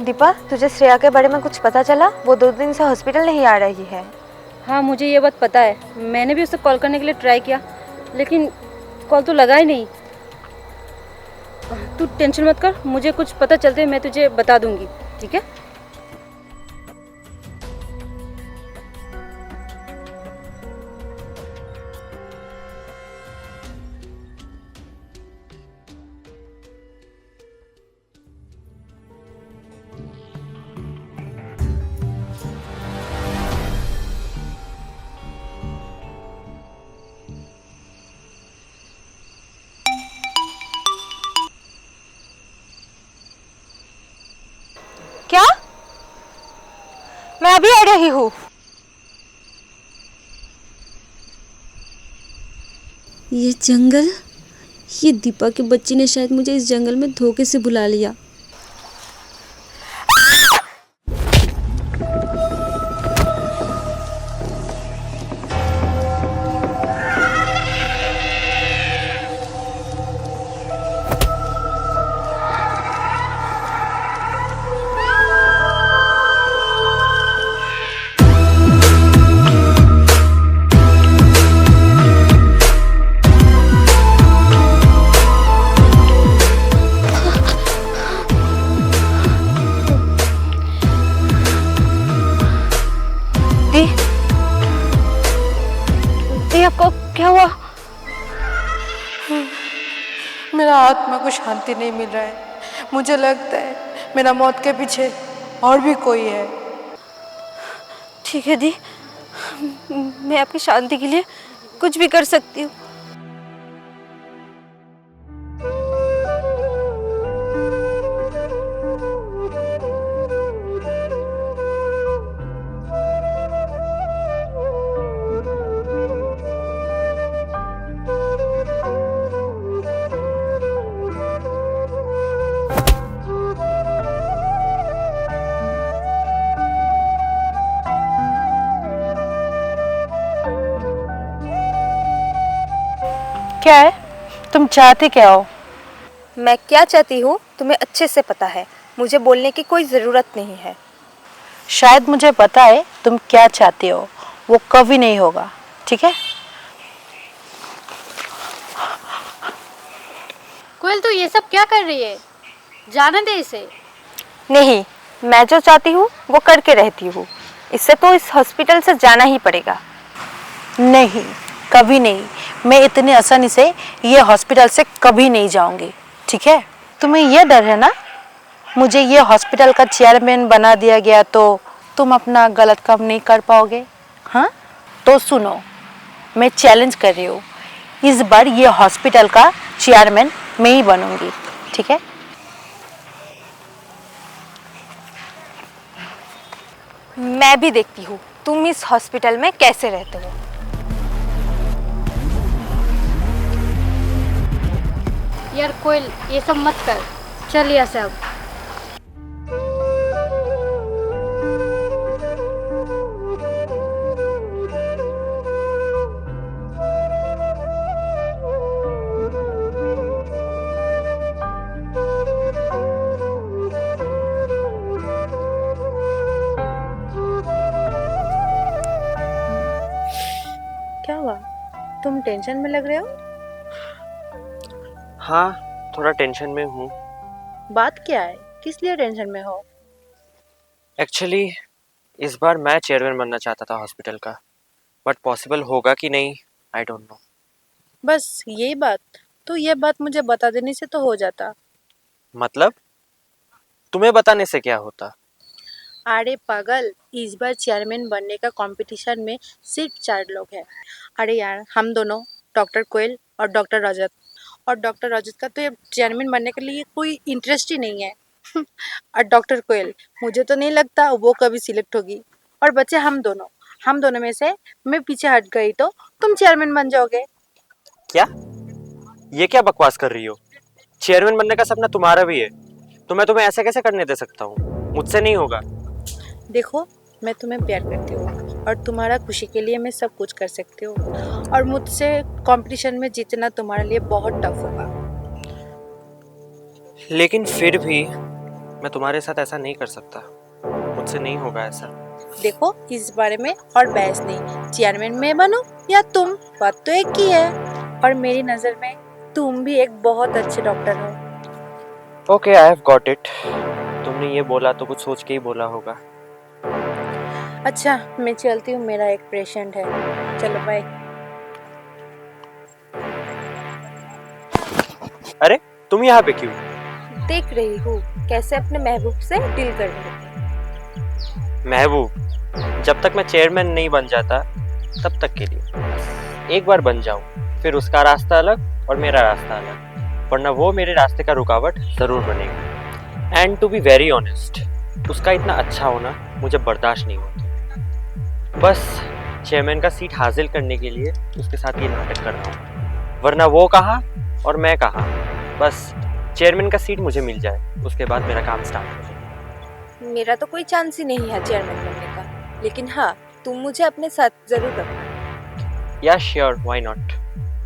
दीपा, तुझे श्रेया के बारे में कुछ पता चला? वो 2 दिन से हॉस्पिटल नहीं आ रही है। हाँ, मुझे ये बात पता है। मैंने भी उसे कॉल करने के लिए ट्राई किया, लेकिन कॉल तो लगा ही नहीं। तू टेंशन मत कर, मुझे कुछ पता चलते मैं तुझे बता दूंगी, ठीक है? क्या? मैं अभी आ रही हूँ। ये जंगल, ये दीपा के बच्ची ने शायद मुझे इस जंगल में धोखे से बुला लिया। आपको क्या हुआ? मेरा आत्मा को शांति नहीं मिल रहा है। मुझे लगता है मेरा मौत के पीछे और भी कोई है। ठीक है दी, मैं आपकी शांति के लिए कुछ भी कर सकती हूँ। क्या है? तुम चाहते क्या हो? मैं क्या चाहती हूँ तुम्हें अच्छे से पता है। मुझे बोलने की कोई ज़रूरत नहीं है। शायद मुझे पता है तुम क्या चाहते हो, वो कभी नहीं होगा, ठीक है? कोयल, तू ये सब क्या कर रही है? जाने दे इसे। नहीं, मैं जो चाहती हूँ वो करके रहती हूँ। इससे तो इस हॉस्पिटल से जाना ही पड़ेगा। नहीं, कभी नहीं। मैं इतनी आसानी से ये हॉस्पिटल से कभी नहीं जाऊंगी, ठीक है? तुम्हें ये डर है ना, मुझे ये हॉस्पिटल का चेयरमैन बना दिया गया तो तुम अपना गलत काम नहीं कर पाओगे। हाँ, तो सुनो, मैं चैलेंज कर रही हूँ, इस बार ये हॉस्पिटल का चेयरमैन मैं ही बनूंगी, ठीक है? मैं भी देखती हूँ तुम इस हॉस्पिटल में कैसे रहते हो। यार कोयल, ये सब मत कर, चल यहाँ से अब। क्या हुआ? तुम टेंशन में लग रहे हो? हाँ, थोड़ा टेंशन में हूँ। बात क्या है? किस लिए टेंशन में हो? एक्चुअली इस बार मैं चेयरमैन बनना चाहता था हॉस्पिटल का, बट पॉसिबल होगा कि नहीं, आई डोंट नो। बस यही बात? तो ये बात मुझे बता देने से तो हो जाता। मतलब तुम्हें बताने से क्या होता? अरे पागल, इस बार चेयरमैन बनने का कंपटीशन में सिर्फ 4 लोग हैं। अरे यार, हम दोनों, डॉक्टर कोयल और डॉक्टर रजत। और डॉक्टर रजत का तो ये चेयरमैन बनने के लिए कोई इंटरेस्ट ही नहीं है। और डॉक्टर कोयल, मुझे तो नहीं लगता वो कभी सिलेक्ट होगी। और बच्चे हम दोनों में से मैं पीछे हट गई तो तुम चेयरमैन बन जाओगे। क्या? ये क्या बकवास कर रही हो? चेयरमैन बनने का सपना तुम्हारा भी है, तो मैं तुम्हें ऐसे कैसे करने दे सकता हूँ? मुझसे नहीं होगा। देखो, मैं तुम्हें प्यार करती हूँ और तुम्हारा खुशी के लिए मैं सब कुछ कर सकती हूँ। और मुझसे कंपटीशन में जीतना तुम्हारे लिए बहुत टफ होगा। लेकिन फिर भी मैं तुम्हारे साथ ऐसा नहीं कर सकता, मुझसे नहीं होगा ऐसा। देखो इस बारे में और बहस नहीं, चेयरमैन मैं बनूं या तुम, बात तो एक ही है। और मेरी नजर में तुम भी एक बहुत अच्छे डॉक्टर हो। Okay, I have got it. तुमने ये बोला तो कुछ सोच के ही बोला होगा। अच्छा मैं चलती हूँ, मेरा एक पेशेंट है, चलो बाय। अरे तुम यहाँ पे क्यों? देख रही हूँ कैसे अपने महबूब से डील कर रही है। महबूब, जब तक मैं चेयरमैन नहीं बन जाता तब तक के लिए। एक बार बन जाऊं फिर उसका रास्ता अलग और मेरा रास्ता अलग, वरना वो मेरे रास्ते का रुकावट जरूर बनेगी। And to be very honest, उसका इतना अच्छा होना मुझे बर्दाश्त नहीं होता। बस चेयरमैन का सीट हासिल करने के लिए उसके साथ ये नाटक कर रहा हूँ, वरना वो कहाँ और मैं कहाँ। बस चेयरमैन का सीट मुझे मिल जाए, उसके बाद मेरा काम स्टार्ट हो जाए। मेरा तो कोई चांस ही नहीं है चेयरमैन बनने का, लेकिन हाँ तुम मुझे अपने साथ जरूर रखना। या श्योर, व्हाई नॉट।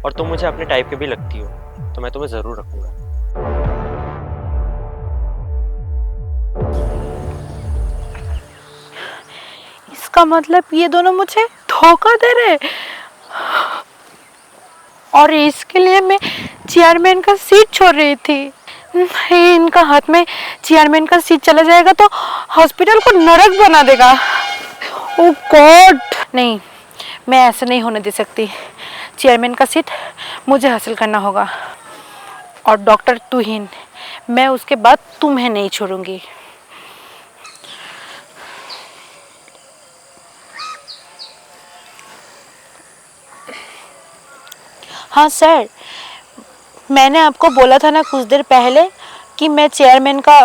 और तुम मुझे अपने टाइप के भी लगती हो, तो मैं तुम्हें जरूर रखूंगा। इसका मतलब ये दोनों मुझे धोखा दे रहे, और इसके लिए मैं चेयरमैन का सीट छोड़ रही थी। इनका हाथ में चेयरमैन का सीट चला जाएगा तो हॉस्पिटल को नरक बना देगा। ओह गॉड, नहीं मैं ऐसे नहीं होने दे सकती। चेयरमैन का सीट मुझे हासिल करना होगा, और डॉक्टर तुहिन, मैं उसके बाद तुम्हें नहीं छोड़ूंगी। हाँ सर, मैंने आपको बोला था ना कुछ देर पहले कि मैं चेयरमैन का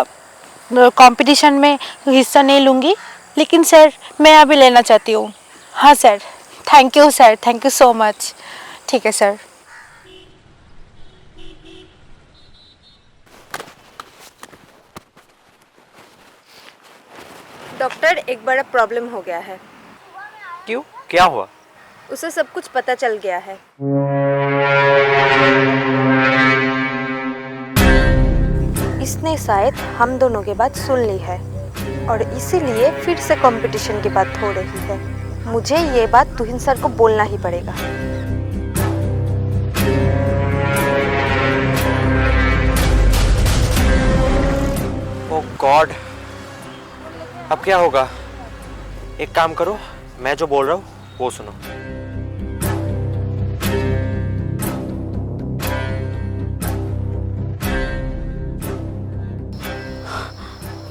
कंपटीशन में हिस्सा नहीं लूँगी, लेकिन सर मैं अभी लेना चाहती हूँ। हाँ sir, thank you sir, thank you so much. ठीक है सर। डॉक्टर, एक बड़ा प्रॉब्लम हो गया है। क्यों, क्या हुआ? उसे सब कुछ पता चल गया है। इसने शायद हम दोनों की बात सुन ली है और इसीलिए फिर से कंपटीशन की बात हो रही है। मुझे ये बात तुहिन सर को बोलना ही पड़ेगा। ओह गॉड, अब क्या होगा? एक काम करो, मैं जो बोल रहा हूँ वो सुनो।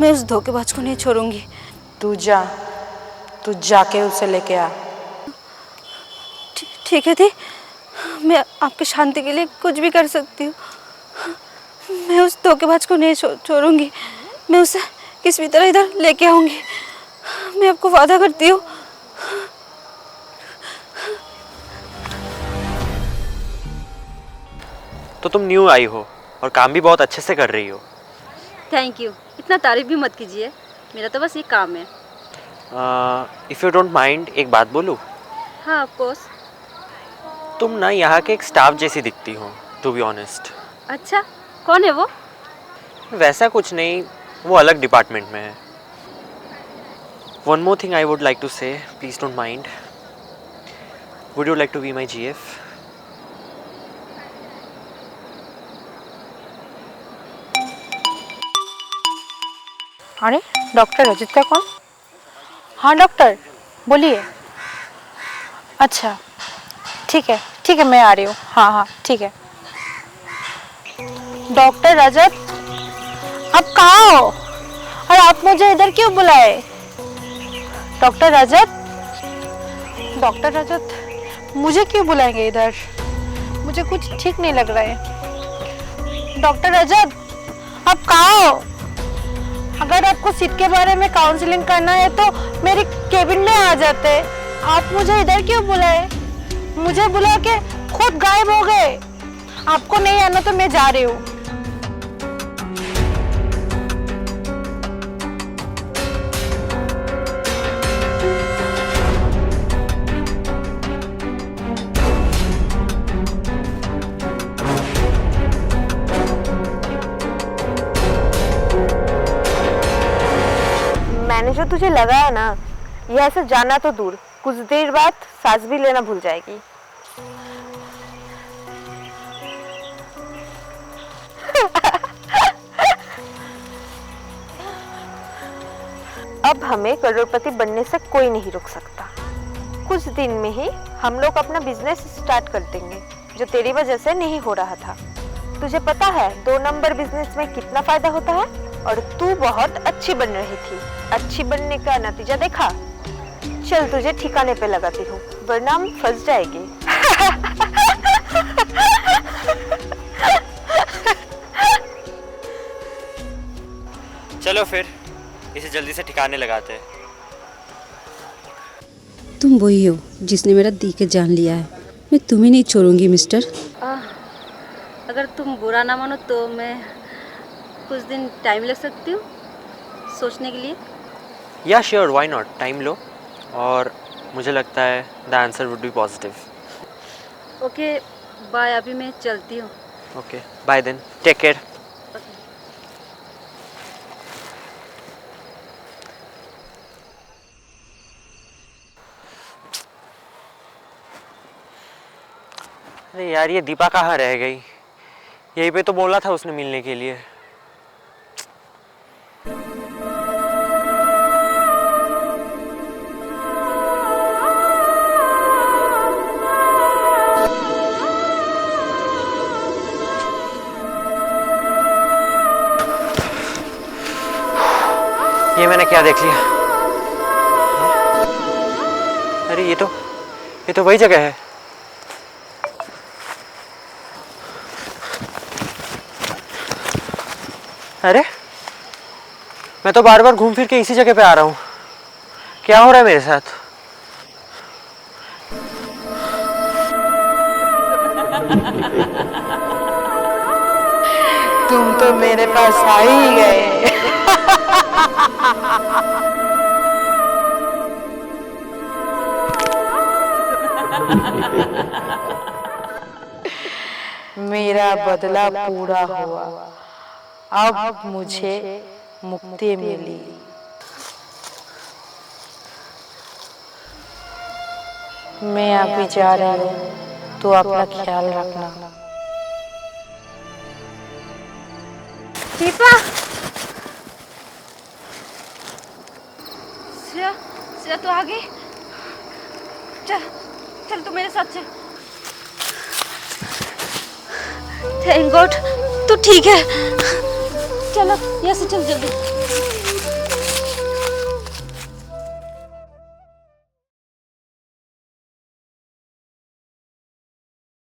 मैं उस धोखेबाज को नहीं छोड़ूंगी। तू जाके उसे लेके आ। ठीक है दी, मैं आपकी शांति के लिए कुछ भी कर सकती हूँ। मैं उस धोखेबाज को नहीं छोड़ूंगी। मैं उसे किसी भी तरह इधर लेके आऊंगी। मैं आपको वादा करती हूँ। तो तुम न्यू आई हो और काम भी बहुत अच्छे से कर रही हो। थैंक यू, इतना तारीफ भी मत कीजिए, मेरा तो बस ये काम है। इफ़ यू डोंट माइंड, एक बात बोलूँ? हाँ ऑफ कोर्स। तुम ना यहाँ के एक स्टाफ जैसी दिखती हो, टू बी ऑनेस्ट। अच्छा, कौन है वो? वैसा कुछ नहीं, वो अलग डिपार्टमेंट में है। One more thing I would like to say, please don't mind. Would you like to be my GF? अरे डॉक्टर रजित का कौन? हाँ डॉक्टर बोलिए। अच्छा ठीक है मैं आ रही हूँ। हाँ ठीक है। डॉक्टर रजत, आप कहाँ हो और आप मुझे इधर क्यों बुलाए? डॉक्टर रजत मुझे क्यों बुलाएंगे इधर? मुझे कुछ ठीक नहीं लग रहा है। डॉक्टर रजत, आप कहाँ हो? अगर आपको सीट के बारे में काउंसलिंग करना है तो मेरे केबिन में आ जाते। आप मुझे इधर क्यों बुलाए? मुझे बुला के खुद गायब हो गए। आपको नहीं आना तो मैं जा रही हूँ। जो तुझे लगाया ना, ये ऐसे जाना तो दूर, कुछ देर बाद सांस भी लेना भूल जाएगी। अब हमें करोड़पति बनने से कोई नहीं रोक सकता। कुछ दिन में ही हम लोग अपना बिजनेस स्टार्ट कर देंगे, जो तेरी वजह से नहीं हो रहा था। तुझे पता है 2 नंबर बिजनेस में कितना फायदा होता है? और तू बहुत अच्छी बन रही थी। अच्छी बनने का नतीजा देखा। चल तुझे ठिकाने पे लगाती हूँ, वरना हम फंस जाएगी। चलो फिर इसे जल्दी से ठिकाने लगाते हैं। तुम वही हो जिसने मेरा दी के जान लिया है। मैं तुम्हें नहीं छोड़ूंगी मिस्टर। अगर तुम बुरा ना मानो तो मैं कुछ दिन टाइम ले सकती हूँ सोचने के लिए। Yeah sure, why not, time लो। और मुझे लगता है the answer would be positive. Okay bye, अभी मैं चलती हूँ। Okay bye then, take care. अरे यार, ये दीपा कहाँ रह गई? यहीं पे तो बोला था उसने मिलने के लिए। ये मैंने क्या देख लिया? अरे ये तो वही जगह है। अरे मैं तो बार बार घूम फिर के इसी जगह पे आ रहा हूँ। क्या हो रहा है मेरे साथ? तुम तो मेरे पास आ ही गए। मेरा बदला पूरा हुआ, अब मुझे मुक्ति मिली। मैं अभी जा रही हूँ, तो अपना ख्याल रखना। दीपा, श्रेया तू आ गई? चल तू मेरे साथ चल। थैंक गॉड तू ठीक है। चलो यहाँ से चल जल्दी।